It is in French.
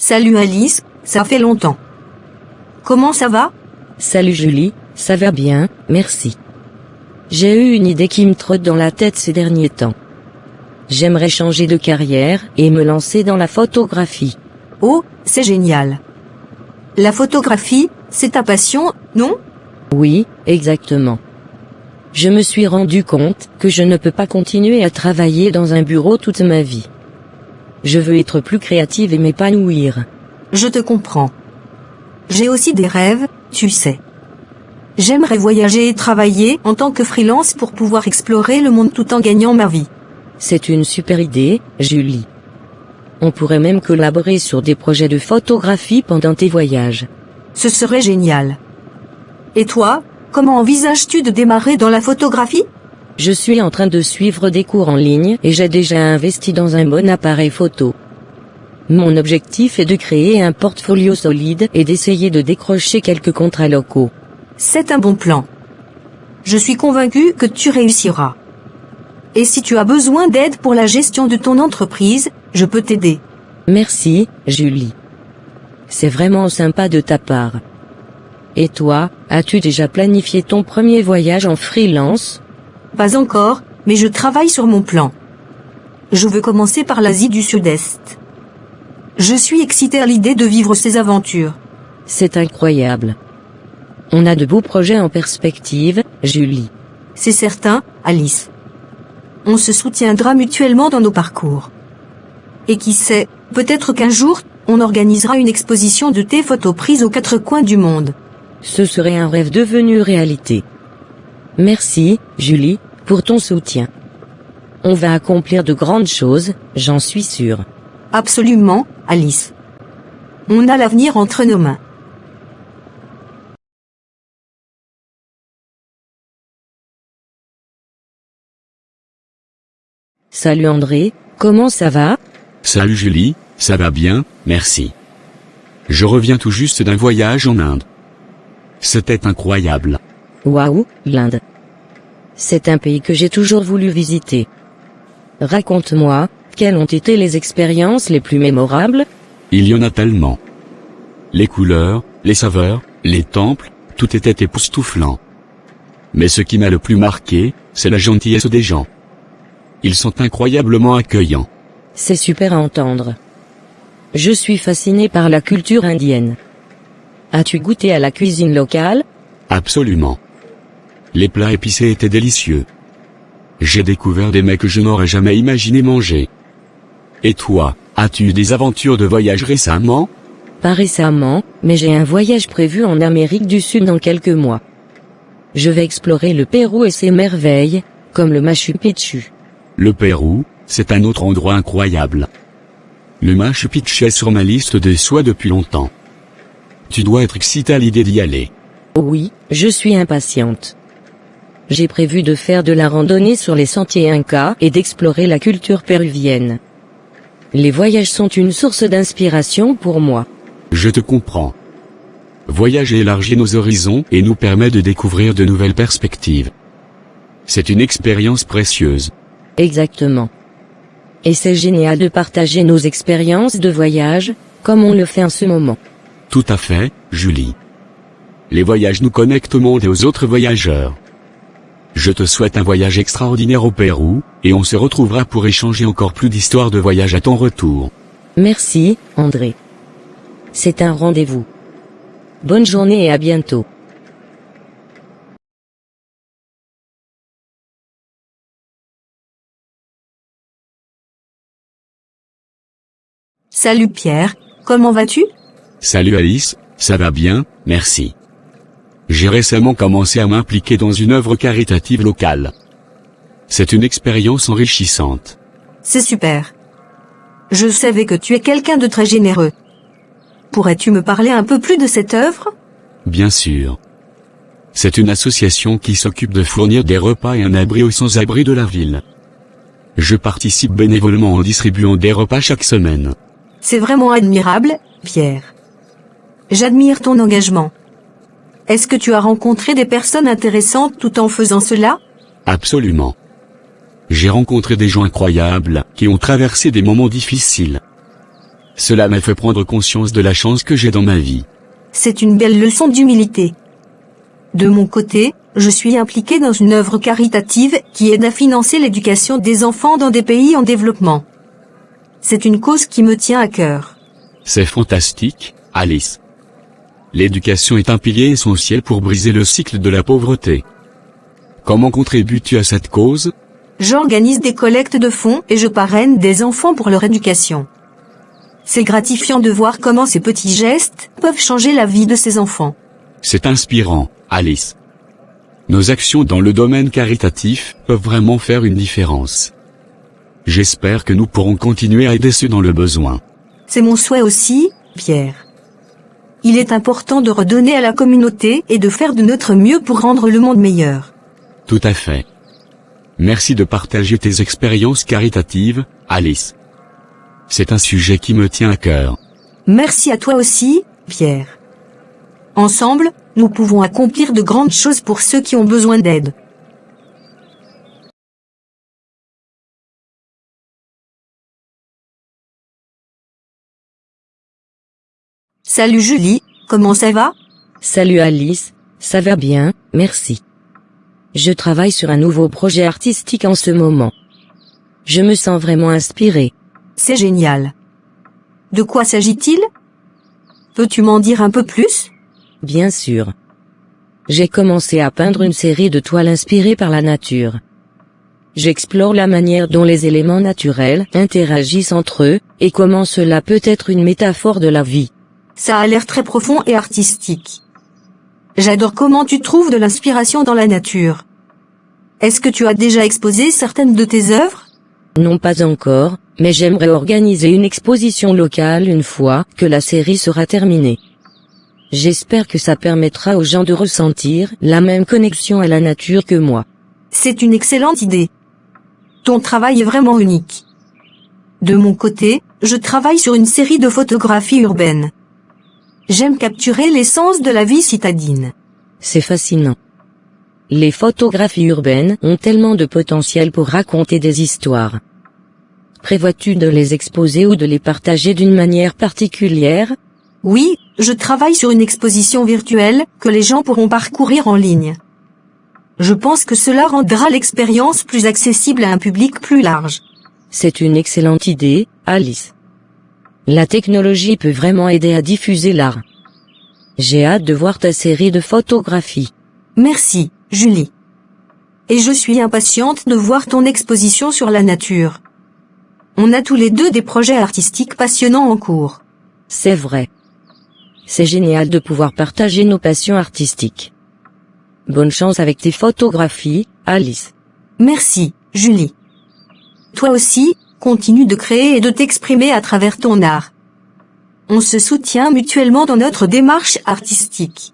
Salut Alice, ça fait longtemps. Comment ça va? Salut Julie, ça va bien, merci. J'ai eu une idée qui me trotte dans la tête ces derniers temps. J'aimerais changer de carrière et me lancer dans la photographie. Oh, c'est génial. La photographie, c'est ta passion, non? Oui, exactement. Je me suis rendu compte que je ne peux pas continuer à travailler dans un bureau toute ma vie. Je veux être plus créative et m'épanouir. Je te comprends. J'ai aussi des rêves, tu sais. J'aimerais voyager et travailler en tant que freelance pour pouvoir explorer le monde tout en gagnant ma vie. C'est une super idée, Julie. On pourrait même collaborer sur des projets de photographie pendant tes voyages. Ce serait génial. Et toi, comment envisages-tu de démarrer dans la photographie? Je suis en train de suivre des cours en ligne et j'ai déjà investi dans un bon appareil photo. Mon objectif est de créer un portfolio solide et d'essayer de décrocher quelques contrats locaux. C'est un bon plan. Je suis convaincu que tu réussiras. Et si tu as besoin d'aide pour la gestion de ton entreprise, je peux t'aider. Merci, Julie. C'est vraiment sympa de ta part. Et toi, as-tu déjà planifié ton premier voyage en freelance? Pas encore, mais je travaille sur mon plan. Je veux commencer par l'Asie du Sud-Est. Je suis excitée à l'idée de vivre ces aventures. C'est incroyable. On a de beaux projets en perspective, Julie. C'est certain, Alice. On se soutiendra mutuellement dans nos parcours. Et qui sait, peut-être qu'un jour, on organisera une exposition de tes photos prises aux quatre coins du monde. Ce serait un rêve devenu réalité. Merci, Julie, pour ton soutien. On va accomplir de grandes choses, j'en suis sûre. Absolument, Alice. On a l'avenir entre nos mains. Salut André, comment ça va? Salut Julie, ça va bien, merci. Je reviens tout juste d'un voyage en Inde. C'était incroyable. Waouh, l'Inde. C'est un pays que j'ai toujours voulu visiter. Raconte-moi, quelles ont été les expériences les plus mémorables? Il y en a tellement. Les couleurs, les saveurs, les temples, tout était époustouflant. Mais ce qui m'a le plus marqué, c'est la gentillesse des gens. Ils sont incroyablement accueillants. C'est super à entendre. Je suis fasciné par la culture indienne. As-tu goûté à la cuisine locale? Absolument. Les plats épicés étaient délicieux. J'ai découvert des mets que je n'aurais jamais imaginé manger. Et toi, as-tu eu des aventures de voyage récemment? Pas récemment, mais j'ai un voyage prévu en Amérique du Sud dans quelques mois. Je vais explorer le Pérou et ses merveilles, comme le Machu Picchu. Le Pérou, c'est un autre endroit incroyable. Le Machu Picchu est sur ma liste de souhaits depuis longtemps. Tu dois être excité à l'idée d'y aller. Oui, je suis impatiente. J'ai prévu de faire de la randonnée sur les sentiers Incas et d'explorer la culture péruvienne. Les voyages sont une source d'inspiration pour moi. Je te comprends. Voyager élargit nos horizons et nous permet de découvrir de nouvelles perspectives. C'est une expérience précieuse. Exactement. Et c'est génial de partager nos expériences de voyage, comme on le fait en ce moment. Tout à fait, Julie. Les voyages nous connectent au monde et aux autres voyageurs. Je te souhaite un voyage extraordinaire au Pérou, et on se retrouvera pour échanger encore plus d'histoires de voyage à ton retour. Merci, André. C'est un rendez-vous. Bonne journée et à bientôt. Salut Pierre, comment vas-tu? Salut Alice, ça va bien, merci. J'ai récemment commencé à m'impliquer dans une œuvre caritative locale. C'est une expérience enrichissante. C'est super. Je savais que tu es quelqu'un de très généreux. Pourrais-tu me parler un peu plus de cette œuvre? Bien sûr. C'est une association qui s'occupe de fournir des repas et un abri aux sans-abri de la ville. Je participe bénévolement en distribuant des repas chaque semaine. C'est vraiment admirable, Pierre. J'admire ton engagement. Est-ce que tu as rencontré des personnes intéressantes tout en faisant cela? Absolument. J'ai rencontré des gens incroyables, qui ont traversé des moments difficiles. Cela m'a fait prendre conscience de la chance que j'ai dans ma vie. C'est une belle leçon d'humilité. De mon côté, je suis impliqué dans une œuvre caritative qui aide à financer l'éducation des enfants dans des pays en développement. C'est une cause qui me tient à cœur. C'est fantastique, Alice. L'éducation est un pilier essentiel pour briser le cycle de la pauvreté. Comment contribues-tu à cette cause? J'organise des collectes de fonds et je parraine des enfants pour leur éducation. C'est gratifiant de voir comment ces petits gestes peuvent changer la vie de ces enfants. C'est inspirant, Alice. Nos actions dans le domaine caritatif peuvent vraiment faire une différence. J'espère que nous pourrons continuer à aider ceux dans le besoin. C'est mon souhait aussi, Pierre. Il est important de redonner à la communauté et de faire de notre mieux pour rendre le monde meilleur. Tout à fait. Merci de partager tes expériences caritatives, Alice. C'est un sujet qui me tient à cœur. Merci à toi aussi, Pierre. Ensemble, nous pouvons accomplir de grandes choses pour ceux qui ont besoin d'aide. Salut Julie, comment ça va? Salut Alice, ça va bien, merci. Je travaille sur un nouveau projet artistique en ce moment. Je me sens vraiment inspirée. C'est génial. De quoi s'agit-il? Peux-tu m'en dire un peu plus? Bien sûr. J'ai commencé à peindre une série de toiles inspirées par la nature. J'explore la manière dont les éléments naturels interagissent entre eux, et comment cela peut être une métaphore de la vie. Ça a l'air très profond et artistique. J'adore comment tu trouves de l'inspiration dans la nature. Est-ce que tu as déjà exposé certaines de tes œuvres? Non, pas encore, mais j'aimerais organiser une exposition locale une fois que la série sera terminée. J'espère que ça permettra aux gens de ressentir la même connexion à la nature que moi. C'est une excellente idée. Ton travail est vraiment unique. De mon côté, je travaille sur une série de photographies urbaines. J'aime capturer l'essence de la vie citadine. C'est fascinant. Les photographies urbaines ont tellement de potentiel pour raconter des histoires. Prévois-tu de les exposer ou de les partager d'une manière particulière? Oui, je travaille sur une exposition virtuelle que les gens pourront parcourir en ligne. Je pense que cela rendra l'expérience plus accessible à un public plus large. C'est une excellente idée, Alice. La technologie peut vraiment aider à diffuser l'art. J'ai hâte de voir ta série de photographies. Merci, Julie. Et je suis impatiente de voir ton exposition sur la nature. On a tous les deux des projets artistiques passionnants en cours. C'est vrai. C'est génial de pouvoir partager nos passions artistiques. Bonne chance avec tes photographies, Alice. Merci, Julie. Toi aussi, continue de créer et de t'exprimer à travers ton art. On se soutient mutuellement dans notre démarche artistique.